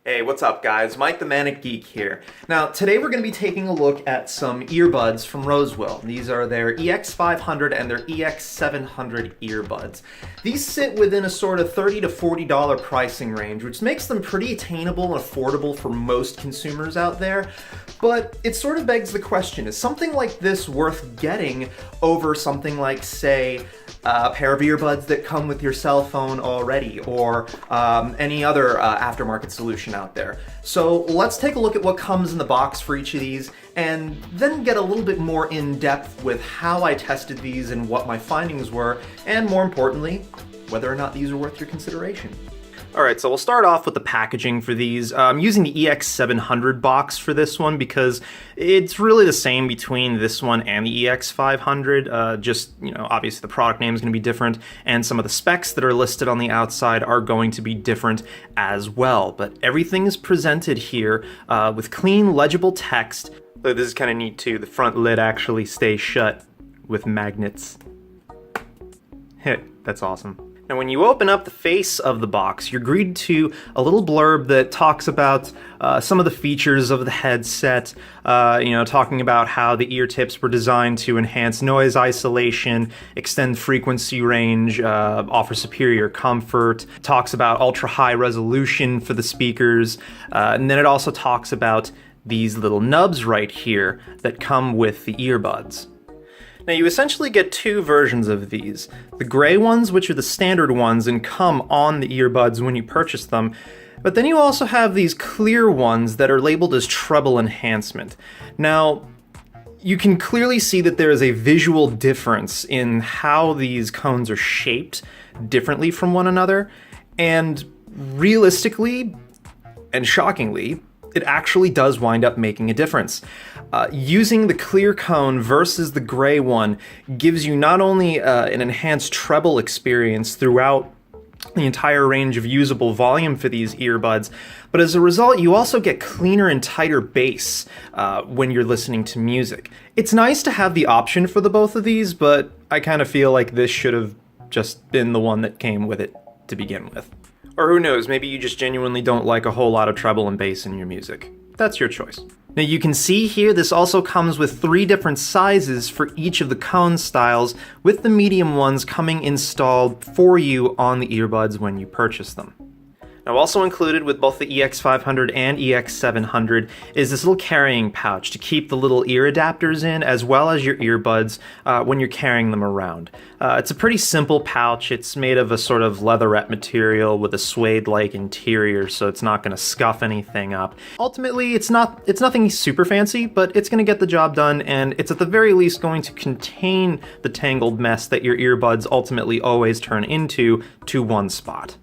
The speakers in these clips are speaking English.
Hey, what's up guys? Mike the Manic Geek here. Now, today we're going to be taking a look at some earbuds from Rosewill. These are their EX500 and their EX700 earbuds. These sit within a sort of $30 to $40 pricing range, which makes them pretty attainable and affordable for most consumers out there. But it sort of begs the question, is something like this worth getting over something like, say, a pair of earbuds that come with your cell phone already, or any other aftermarket solution out there? So let's take a look at what comes in the box for each of these, and then get a little bit more in depth with how I tested these and what my findings were, and more importantly, whether or not these are worth your consideration. Alright, so we'll start off with the packaging for these. I'm using the EX700 box for this one because it's really the same between this one and the EX500. Just, obviously the product name is going to be different, and some of the specs that are listed on the outside are going to be different as well. But everything is presented here with clean, legible text. So this is kind of neat too. The front lid actually stays shut with magnets. That's awesome. Now, when you open up the face of the box, you're greeted to a little blurb that talks about some of the features of the headset, talking about how the ear tips were designed to enhance noise isolation, extend frequency range, offer superior comfort, talks about ultra-high resolution for the speakers, and then it also talks about these little nubs right here that come with the earbuds. Now, you essentially get two versions of these. The gray ones, which are the standard ones and come on the earbuds when you purchase them, but then you also have these clear ones that are labeled as treble enhancement. Now, you can clearly see that there is a visual difference in how these cones are shaped differently from one another, and realistically, and shockingly, it actually does wind up making a difference. Using the clear cone versus the gray one gives you not only an enhanced treble experience throughout the entire range of usable volume for these earbuds, but as a result, you also get cleaner and tighter bass when you're listening to music. It's nice to have the option for the both of these, but I kind of feel like this should have just been the one that came with it to begin with. Or who knows, maybe you just genuinely don't like a whole lot of treble and bass in your music. That's your choice. Now you can see here this also comes with 3 different sizes for each of the cone styles, with the medium ones coming installed for you on the earbuds when you purchase them. Now, also included with both the EX500 and EX700 is this little carrying pouch to keep the little ear adapters in, as well as your earbuds when you're carrying them around. It's a pretty simple pouch. It's made of a sort of leatherette material with a suede-like interior, so it's not going to scuff anything up. Ultimately, it's nothing super fancy, but it's going to get the job done, and it's at the very least going to contain the tangled mess that your earbuds ultimately always turn into to one spot.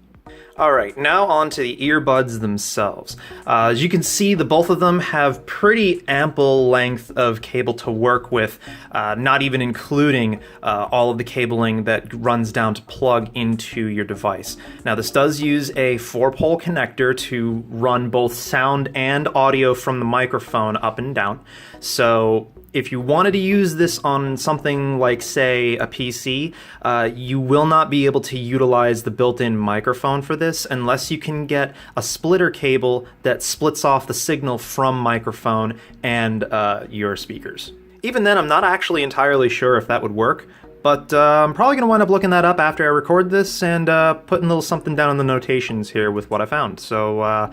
Alright, now on to the earbuds themselves. As you can see, the both of them have pretty ample length of cable to work with, not even including all of the cabling that runs down to plug into your device. Now, this does use a 4-pole connector to run both sound and audio from the microphone up and down. So if you wanted to use this on something like, say, a PC, you will not be able to utilize the built-in microphone for this unless you can get a splitter cable that splits off the signal from microphone and your speakers. Even then, I'm not actually entirely sure if that would work, but I'm probably going to wind up looking that up after I record this and putting a little something down in the notations here with what I found. So,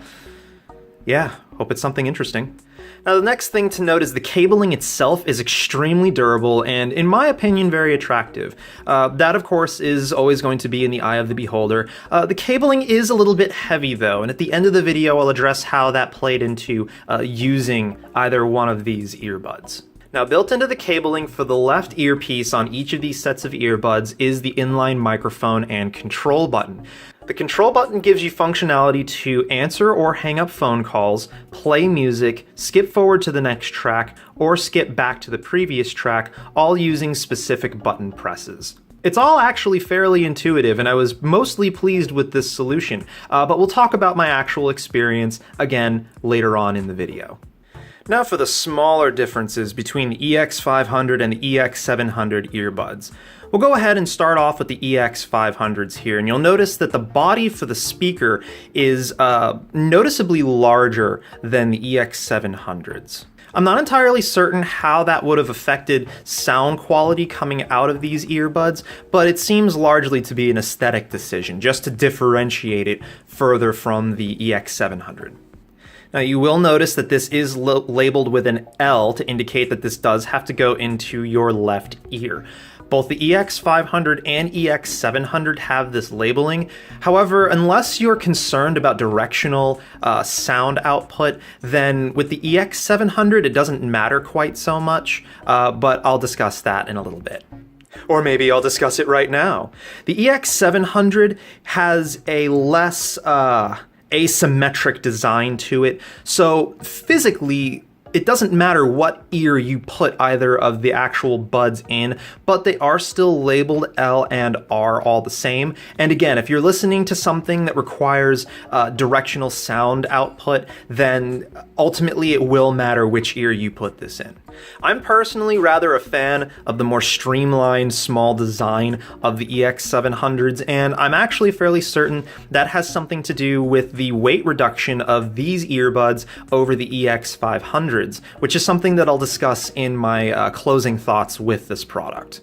yeah, hope it's something interesting. Now, the next thing to note is the cabling itself is extremely durable and, in my opinion, very attractive. That, of course, is always going to be in the eye of the beholder. The cabling is a little bit heavy, though, and at the end of the video, I'll address how that played into using either one of these earbuds. Now, built into the cabling for the left earpiece on each of these sets of earbuds is the inline microphone and control button. The control button gives you functionality to answer or hang up phone calls, play music, skip forward to the next track, or skip back to the previous track, all using specific button presses. It's all actually fairly intuitive, and I was mostly pleased with this solution, but we'll talk about my actual experience again later on in the video. Now for the smaller differences between the EX500 and the EX700 earbuds. We'll go ahead and start off with the EX500s here, and you'll notice that the body for the speaker is noticeably larger than the EX700s. I'm not entirely certain how that would have affected sound quality coming out of these earbuds, but it seems largely to be an aesthetic decision, just to differentiate it further from the EX700. Now you will notice that this is labeled with an L to indicate that this does have to go into your left ear. Both the EX500 and EX700 have this labeling. However, unless you're concerned about directional sound output, then with the EX700 it doesn't matter quite so much, but I'll discuss that in a little bit. Or maybe I'll discuss it right now. The EX700 has a less asymmetric design to it, so physically it doesn't matter what ear you put either of the actual buds in, but they are still labeled L and R all the same. And again, if you're listening to something that requires directional sound output, then ultimately it will matter which ear you put this in. I'm personally rather a fan of the more streamlined, small design of the EX700s, and I'm actually fairly certain that has something to do with the weight reduction of these earbuds over the EX500s, which is something that I'll discuss in my closing thoughts with this product.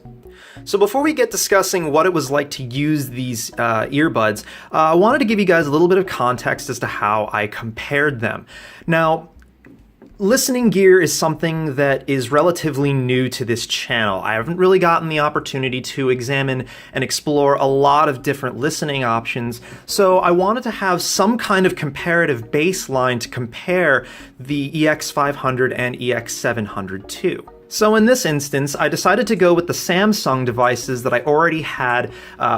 So before we get discussing what it was like to use these earbuds, I wanted to give you guys a little bit of context as to how I compared them. Now, listening gear is something that is relatively new to this channel. I haven't really gotten the opportunity to examine and explore a lot of different listening options, so I wanted to have some kind of comparative baseline to compare the EX500 and EX700 to. So in this instance, I decided to go with the Samsung devices that I already had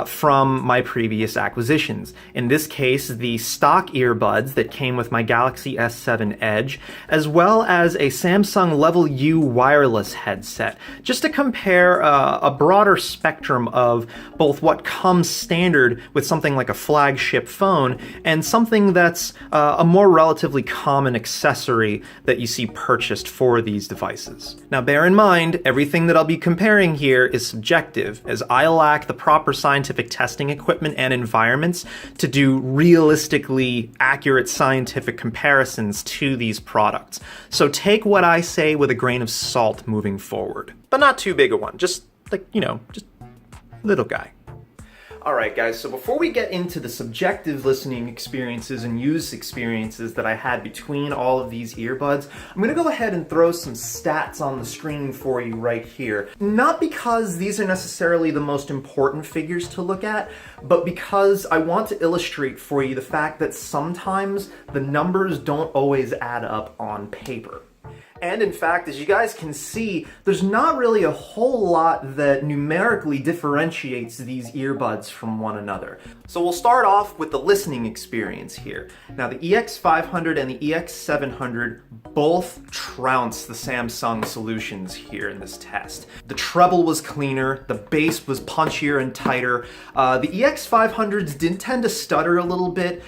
from my previous acquisitions. In this case, the stock earbuds that came with my Galaxy S7 Edge, as well as a Samsung Level U wireless headset, just to compare a broader spectrum of both what comes standard with something like a flagship phone and something that's a more relatively common accessory that you see purchased for these devices. Now, bear in mind, everything that I'll be comparing here is subjective, as I lack the proper scientific testing equipment and environments to do realistically accurate scientific comparisons to these products. So take what I say with a grain of salt moving forward. But not too big a one, just like, just little guy. Alright guys, so before we get into the subjective listening experiences and use experiences that I had between all of these earbuds, I'm going to go ahead and throw some stats on the screen for you right here. Not because these are necessarily the most important figures to look at, but because I want to illustrate for you the fact that sometimes the numbers don't always add up on paper. And in fact, as you guys can see, there's not really a whole lot that numerically differentiates these earbuds from one another. So we'll start off with the listening experience here. Now the EX500 and the EX700 both trounced the Samsung solutions here in this test. The treble was cleaner, the bass was punchier and tighter. The EX500s did tend to stutter a little bit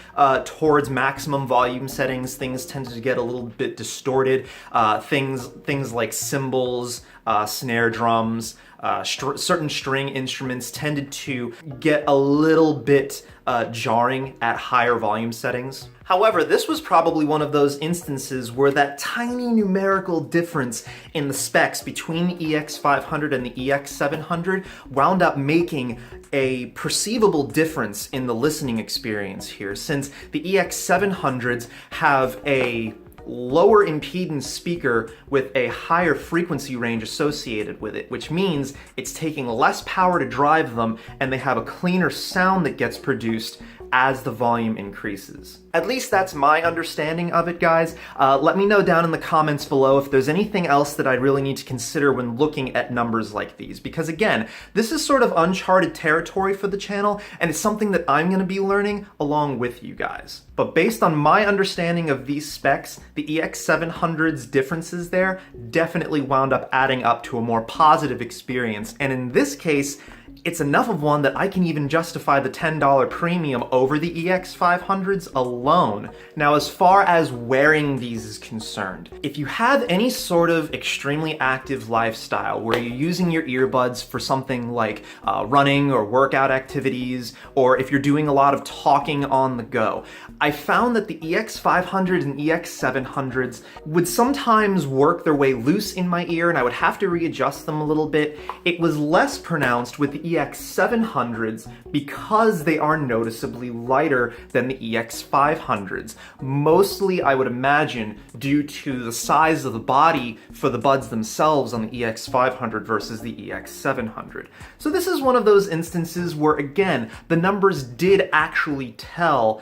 towards maximum volume settings. Things tended to get a little bit distorted. Things like cymbals, snare drums, certain string instruments tended to get a little bit jarring at higher volume settings. However, this was probably one of those instances where that tiny numerical difference in the specs between the EX500 and the EX700 wound up making a perceivable difference in the listening experience here, since the EX700s have a lower impedance speaker with a higher frequency range associated with it, which means it's taking less power to drive them and they have a cleaner sound that gets produced as the volume increases. At least that's my understanding of it, guys. Let me know down in the comments below if there's anything else that I really need to consider when looking at numbers like these, because again, this is sort of uncharted territory for the channel, and it's something that I'm going to be learning along with you guys. But based on my understanding of these specs, the EX700's differences there definitely wound up adding up to a more positive experience, and in this case, it's enough of one that I can even justify the $10 premium over the EX500s alone. Now, as far as wearing these is concerned, if you have any sort of extremely active lifestyle where you're using your earbuds for something like running or workout activities, or if you're doing a lot of talking on the go, I found that the EX500 and EX700s would sometimes work their way loose in my ear and I would have to readjust them a little bit. It was less pronounced with the EX700s because they are noticeably lighter than the EX500s. Mostly, I would imagine, due to the size of the body for the buds themselves on the EX500 versus the EX700. So this is one of those instances where, again, the numbers did actually tell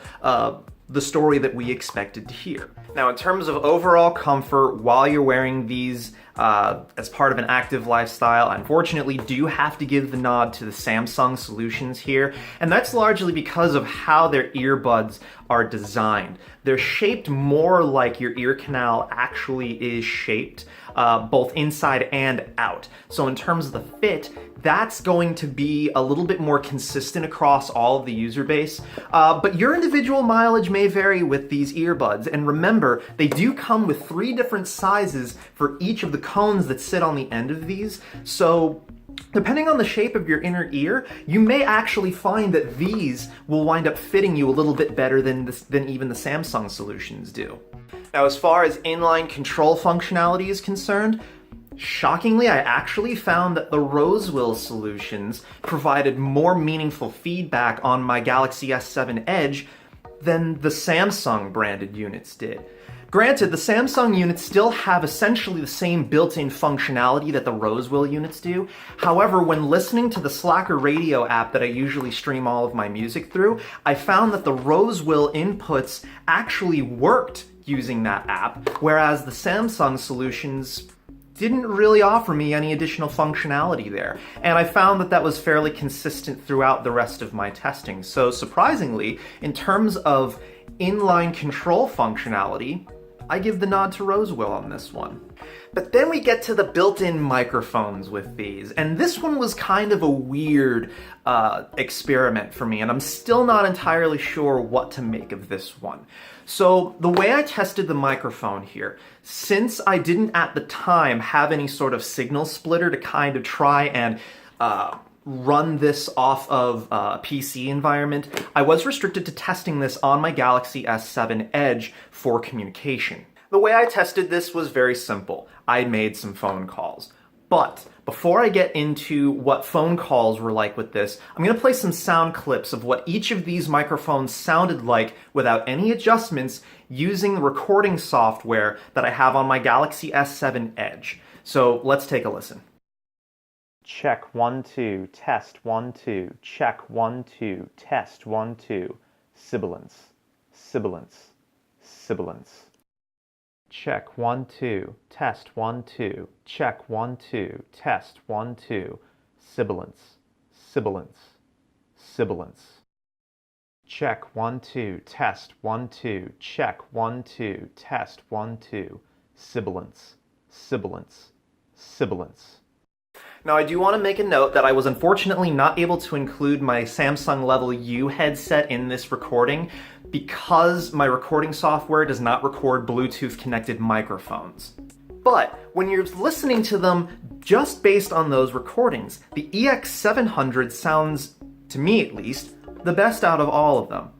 the story that we expected to hear. Now, in terms of overall comfort while you're wearing these as part of an active lifestyle, I unfortunately do have to give the nod to the Samsung solutions here, and that's largely because of how their earbuds are designed. They're shaped more like your ear canal actually is shaped, both inside and out. So in terms of the fit, that's going to be a little bit more consistent across all of the user base, but your individual mileage may vary with these earbuds. And remember, they do come with 3 different sizes for each of the cones that sit on the end of these. So depending on the shape of your inner ear, you may actually find that these will wind up fitting you a little bit better than even the Samsung solutions do. Now, as far as inline control functionality is concerned, shockingly, I actually found that the Rosewill solutions provided more meaningful feedback on my Galaxy S7 Edge than the Samsung branded units did. Granted, the Samsung units still have essentially the same built-in functionality that the Rosewill units do. However, when listening to the Slacker radio app that I usually stream all of my music through, I found that the Rosewill inputs actually worked using that app, whereas the Samsung solutions didn't really offer me any additional functionality there. And I found that that was fairly consistent throughout the rest of my testing. So surprisingly, in terms of inline control functionality, I give the nod to Rosewill on this one. But then we get to the built-in microphones with these, and this one was kind of a weird experiment for me, and I'm still not entirely sure what to make of this one. So the way I tested the microphone here, since I didn't at the time have any sort of signal splitter to kind of try and run this off of a PC environment, I was restricted to testing this on my Galaxy S7 Edge for communication. The way I tested this was very simple. I made some phone calls. But before I get into what phone calls were like with this, I'm going to play some sound clips of what each of these microphones sounded like without any adjustments using the recording software that I have on my Galaxy S7 Edge. So let's take a listen. Check 1 2, test 1 2, check 1 2, test 1 2, sibilance, sibilance, sibilance. Check 1 2, test 1 2, check 1 2, test 1 2, sibilance, sibilance, sibilance. Check 1 2, test 1 2, check 1 2, test 1 2, sibilance, sibilance, sibilance. Now, I do want to make a note that I was unfortunately not able to include my Samsung Level U headset in this recording because my recording software does not record Bluetooth-connected microphones. But when you're listening to them just based on those recordings, the EX700 sounds, to me at least, the best out of all of them.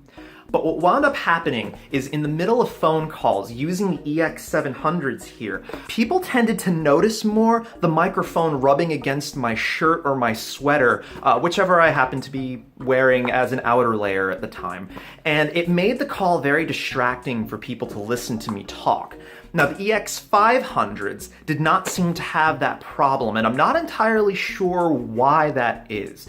But what wound up happening is in the middle of phone calls using the EX700s here, people tended to notice more the microphone rubbing against my shirt or my sweater, whichever I happened to be wearing as an outer layer at the time. And it made the call very distracting for people to listen to me talk. Now, the EX500s did not seem to have that problem, and I'm not entirely sure why that is.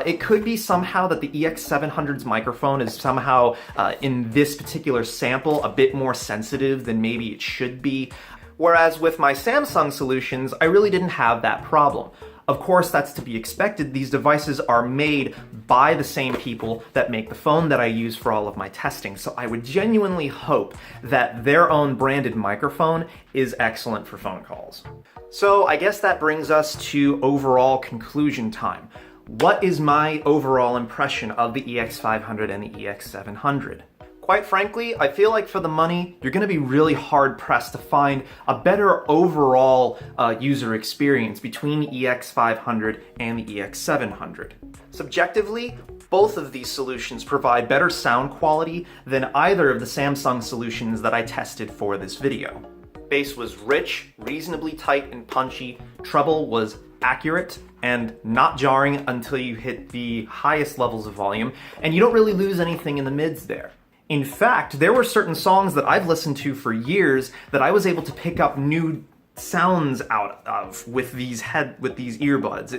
It could be somehow that the EX700's microphone is somehow, in this particular sample, a bit more sensitive than maybe it should be. Whereas with my Samsung solutions, I really didn't have that problem. Of course, that's to be expected. These devices are made by the same people that make the phone that I use for all of my testing, so I would genuinely hope that their own branded microphone is excellent for phone calls. So I guess that brings us to overall conclusion time. what is my overall impression of the EX500 and the EX700? Quite frankly, I feel like for the money, you're going to be really hard-pressed to find a better overall user experience between the EX500 and the EX700. Subjectively, both of these solutions provide better sound quality than either of the Samsung solutions that I tested for this video. Bass was rich, reasonably tight and punchy, treble was accurate and not jarring until you hit the highest levels of volume, and you don't really lose anything in the mids there. In fact, there were certain songs that I've listened to for years that I was able to pick up new sounds out of with these earbuds.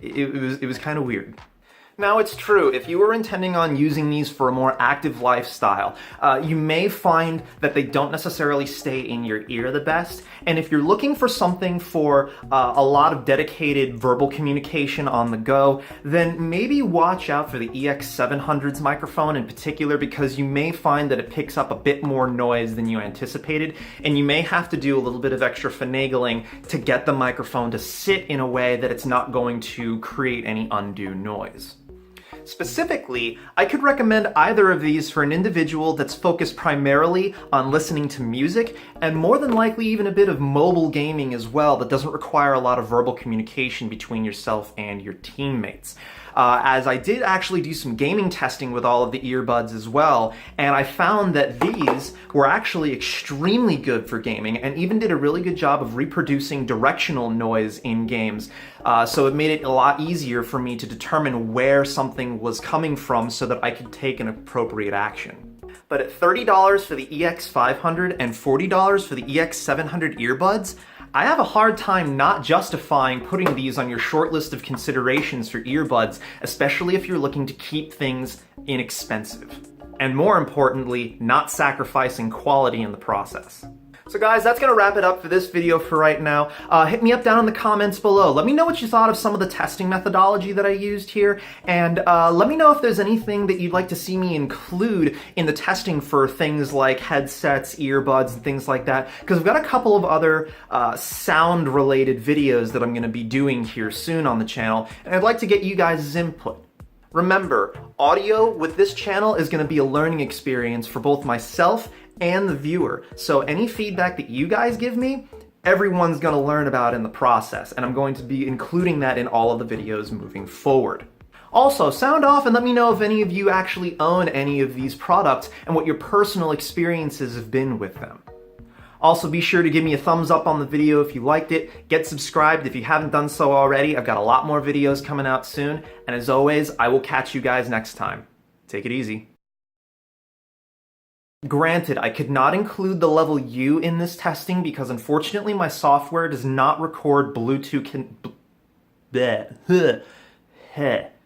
It was kind of weird. Now, it's true, if you were intending on using these for a more active lifestyle, you may find that they don't necessarily stay in your ear the best, and if you're looking for something for a lot of dedicated verbal communication on the go, then maybe watch out for the EX700's microphone in particular, because you may find that it picks up a bit more noise than you anticipated, and you may have to do a little bit of extra finagling to get the microphone to sit in a way that it's not going to create any undue noise. Specifically, I could recommend either of these for an individual that's focused primarily on listening to music, and more than likely even a bit of mobile gaming as well that doesn't require a lot of verbal communication between yourself and your teammates. As I did actually do some gaming testing with all of the earbuds as well, and I found that these were actually extremely good for gaming and even did a really good job of reproducing directional noise in games. So it made it a lot easier for me to determine where something was coming from so that I could take an appropriate action. But at $30 for the EX500 and $40 for the EX700 earbuds, I have a hard time not justifying putting these on your short list of considerations for earbuds, especially if you're looking to keep things inexpensive. And more importantly, not sacrificing quality in the process. So guys, that's gonna wrap it up for this video for right now. Hit me up down in the comments below. Let me know what you thought of some of the testing methodology that I used here, and let me know if there's anything that you'd like to see me include in the testing for things like headsets, earbuds, and things like that, because I've got a couple of other sound-related videos that I'm gonna be doing here soon on the channel, and I'd like to get you guys' input. Remember, audio with this channel is going to be a learning experience for both myself and the viewer. So any feedback that you guys give me, everyone's going to learn about in the process, and I'm going to be including that in all of the videos moving forward. Also, sound off and let me know if any of you actually own any of these products and what your personal experiences have been with them. Also, be sure to give me a thumbs up on the video if you liked it. Get subscribed if you haven't done so already. I've got a lot more videos coming out soon. And as always, I will catch you guys next time. Take it easy. Granted, I could not include the level U in this testing because unfortunately my software does not record Bluetooth